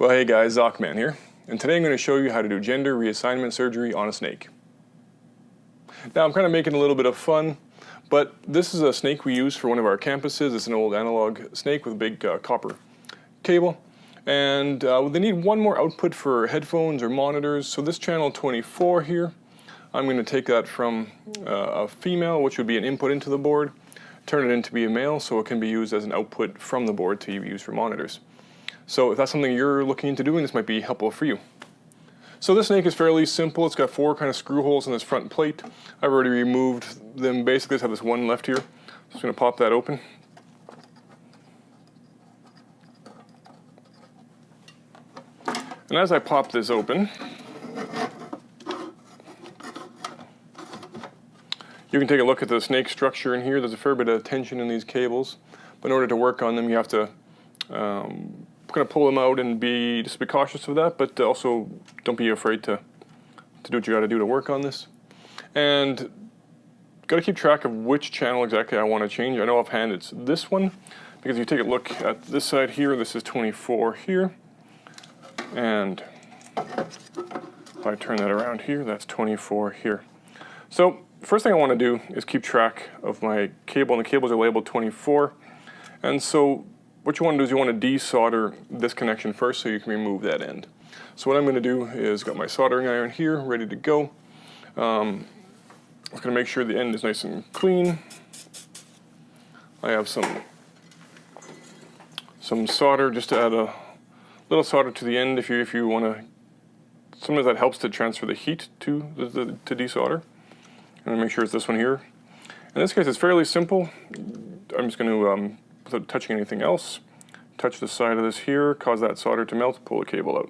Well, hey guys, XLR here, and today I'm going to show you how to do gender reassignment surgery on a snake. Now I'm kind of making a little bit of fun, but this is a snake we use for one of our campuses. It's an old analog snake with a big copper cable, and they need one more output for headphones or monitors. So this channel 24 here, I'm going to take that from a female, which would be an input into the board, turn it into be a male so it can be used as an output from the board to use for monitors. So if that's something you're looking into doing, this might be helpful for you. So this snake is fairly simple. It's got 4 kind of screw holes in this front plate. I've already removed them. Basically, I just have this one left here. Just going to pop that open. And as I pop this open, you can take a look at the snake structure in here. There's a fair bit of tension in these cables, but in order to work on them, you have to kind of pull them out and just be cautious of that, but also don't be afraid to do what you got to do to work on this. And got to keep track of which channel exactly I want to change. I know offhand it's this one, because if you take a look at this side here, this is 24 here, and if I turn that around here, that's 24 here. So first thing I want to do is keep track of my cable, and the cables are labeled 24, and so what you want to do is you want to desolder this connection first so you can remove that end. So what I'm going to do is got my soldering iron here ready to go. I'm going to make sure the end is nice and clean. I have some solder just to add a little solder to the end if you want to. Sometimes that helps to transfer the heat to desolder. I'm going to make sure it's this one here. In this case, it's fairly simple. I'm just going to without touching anything else, touch the side of this here, cause that solder to melt, pull the cable out.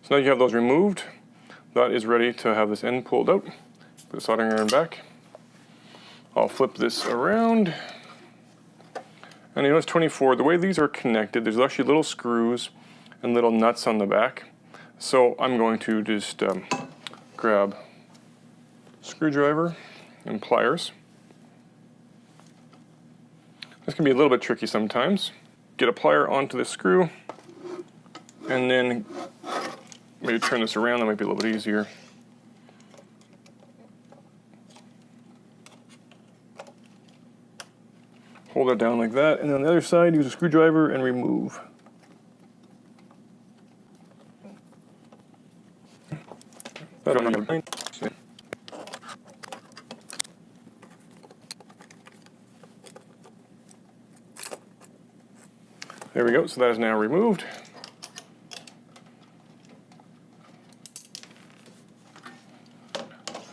So now you have those removed. That is ready to have this end pulled out. Put the soldering iron back. I'll flip this around. And you notice 24, the way these are connected, there's actually little screws and little nuts on the back. So I'm going to just grab a screwdriver and pliers. This can be a little bit tricky sometimes. Get a plier onto the screw, and then maybe turn this around, that might be a little bit easier. Hold it down like that, and then on the other side, use a screwdriver and remove. There we go, so that is now removed.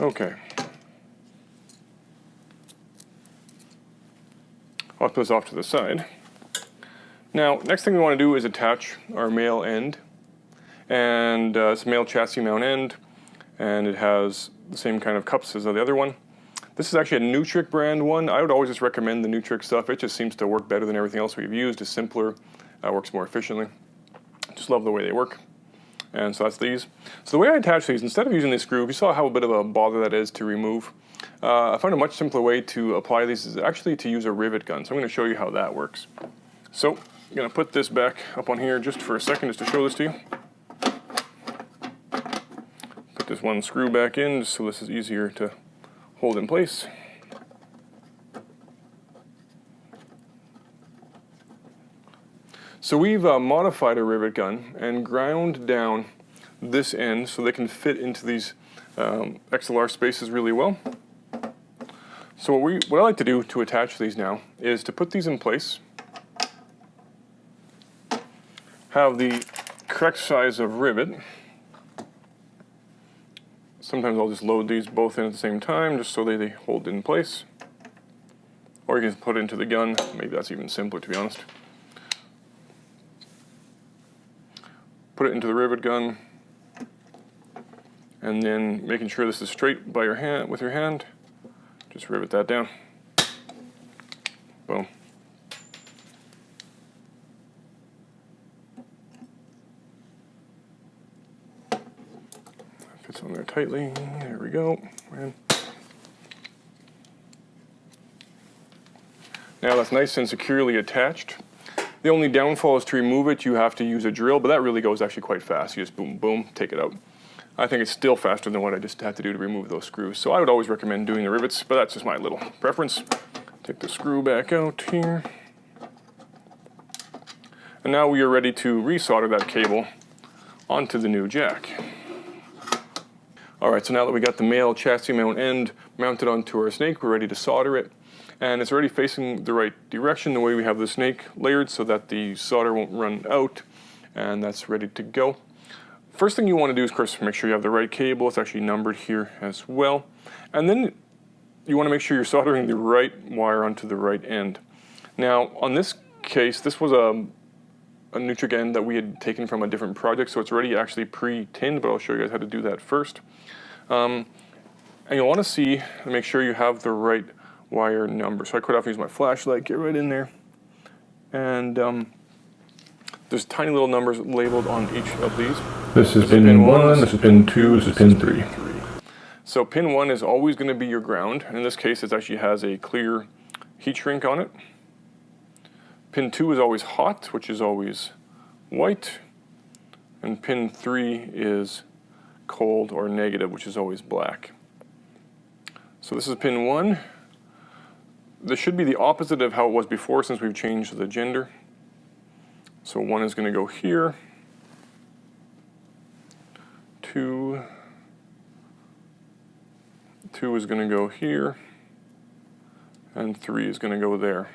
Okay. I'll put this off to the side. Now, next thing we want to do is attach our male end. And it's a male chassis mount end, and it has the same kind of cups as the other one. This is actually a Neutrik brand one. I would always just recommend the Neutrik stuff. It just seems to work better than everything else we've used. It's simpler, works more efficiently. Just love the way they work. And so that's these. So the way I attach these, instead of using this screw, you saw how a bit of a bother that is to remove. I found a much simpler way to apply these is actually to use a rivet gun. So I'm going to show you how that works. So I'm going to put this back up on here just for a second just to show this to you. Put this one screw back in just so this is easier to hold in place. So we've modified a rivet gun and ground down this end so they can fit into these XLR spaces really well. So what I like to do to attach these now is to put these in place, have the correct size of rivet. Sometimes I'll just load these both in at the same time just so they hold in place. Or you can put it into the gun. Maybe that's even simpler, to be honest. Put it into the rivet gun, and then making sure this is straight by your hand with your hand, just rivet that down. Boom. Fits on there tightly. There we go. And now that's nice and securely attached. The only downfall is to remove it, you have to use a drill, but that really goes actually quite fast. You just boom, boom, take it out. I think it's still faster than what I just had to do to remove those screws. So I would always recommend doing the rivets, but that's just my little preference. Take the screw back out here. And now we are ready to resolder that cable onto the new jack. All right, so now that we got the male chassis mount end mounted onto our snake, we're ready to solder it. And it's already facing the right direction, the way we have the snake layered so that the solder won't run out, and that's ready to go. First thing you want to do is, of course, make sure you have the right cable. It's actually numbered here as well. And then you want to make sure you're soldering the right wire onto the right end. Now, on this case, this was a Neutrik end that we had taken from a different project, so it's already actually pre-tinned, but I'll show you guys how to do that first. And you'll want to see and make sure you have the right wire number. So I quite often use my flashlight, get right in there, and there's tiny little numbers labeled on each of these. This is pin 1, this is pin 2, this is pin 3. So pin 1 is always going to be your ground. In this case, it actually has a clear heat shrink on it. Pin 2 is always hot, which is always white. And pin 3 is cold or negative, which is always black. So this is pin 1. This should be the opposite of how it was before since we've changed the gender. So 1 is going to go here. 2 is going to go here. And 3 is going to go there.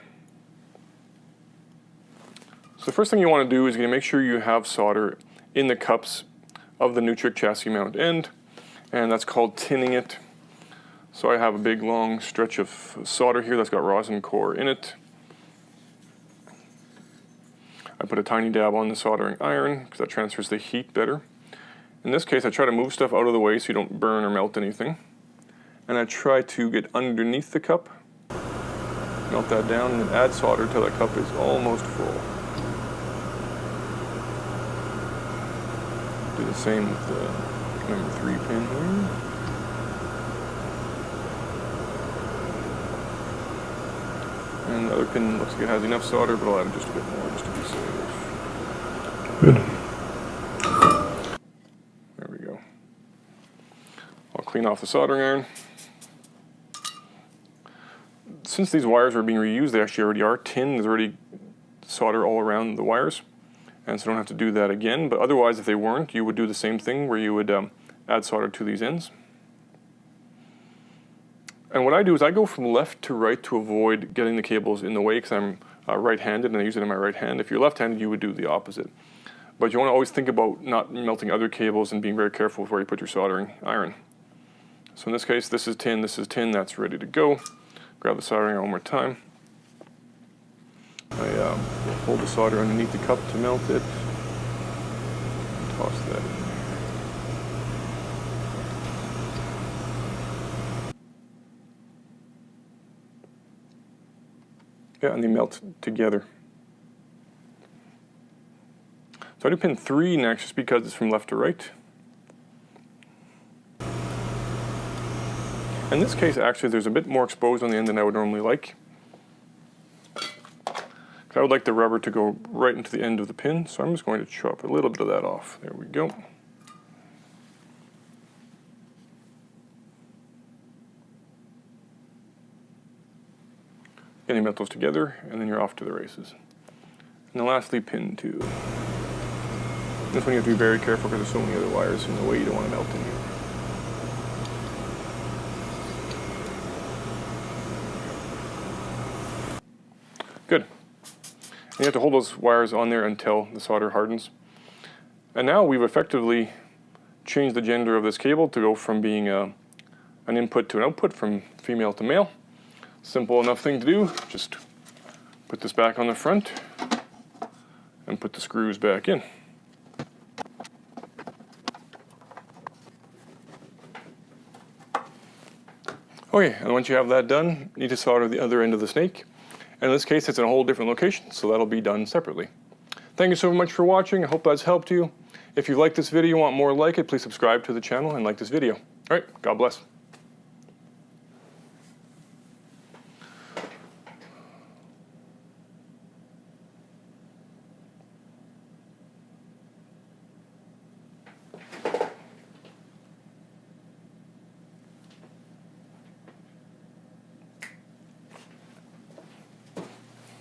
So the first thing you want to do is make sure you have solder in the cups of the Neutrik chassis mount end, and that's called tinning it. So I have a big long stretch of solder here that's got rosin core in it. I put a tiny dab on the soldering iron because that transfers the heat better. In this case, I try to move stuff out of the way so you don't burn or melt anything. And I try to get underneath the cup, melt that down, and then add solder until that cup is almost full. Do the same with the number 3 pin here. And the other pin looks like it has enough solder, but I'll add just a bit more just to be safe. Good. There we go. I'll clean off the soldering iron. Since these wires are being reused, they actually already are tinned. There's already solder all around the wires, and so I don't have to do that again. But otherwise, if they weren't, you would do the same thing where you would add solder to these ends. And what I do is I go from left to right to avoid getting the cables in the way because I'm right-handed and I use it in my right hand. If you're left-handed, you would do the opposite. But you want to always think about not melting other cables and being very careful with where you put your soldering iron. So in this case, this is tin, that's ready to go. Grab the soldering iron one more time. I hold the solder underneath the cup to melt it. Toss that in. Yeah, and they melt together. So I do pin 3 next just because it's from left to right. In this case, actually, there's a bit more exposed on the end than I would normally like. I would like the rubber to go right into the end of the pin, so I'm just going to chop a little bit of that off. There we go. And you melt those together, and then you're off to the races. And then lastly, pin 2. This one you have to be very careful because there's so many other wires in the way, you don't want to melt any. Good. And you have to hold those wires on there until the solder hardens. And now we've effectively changed the gender of this cable to go from being an input to an output, from female to male. Simple enough thing to do. Just put this back on the front and put the screws back in. Okay, and once you have that done, you need to solder the other end of the snake. And in this case, it's in a whole different location, so that'll be done separately. Thank you so much for watching. I hope that's helped you. If you like this video and want more like it, please subscribe to the channel and like this video. All right, God bless.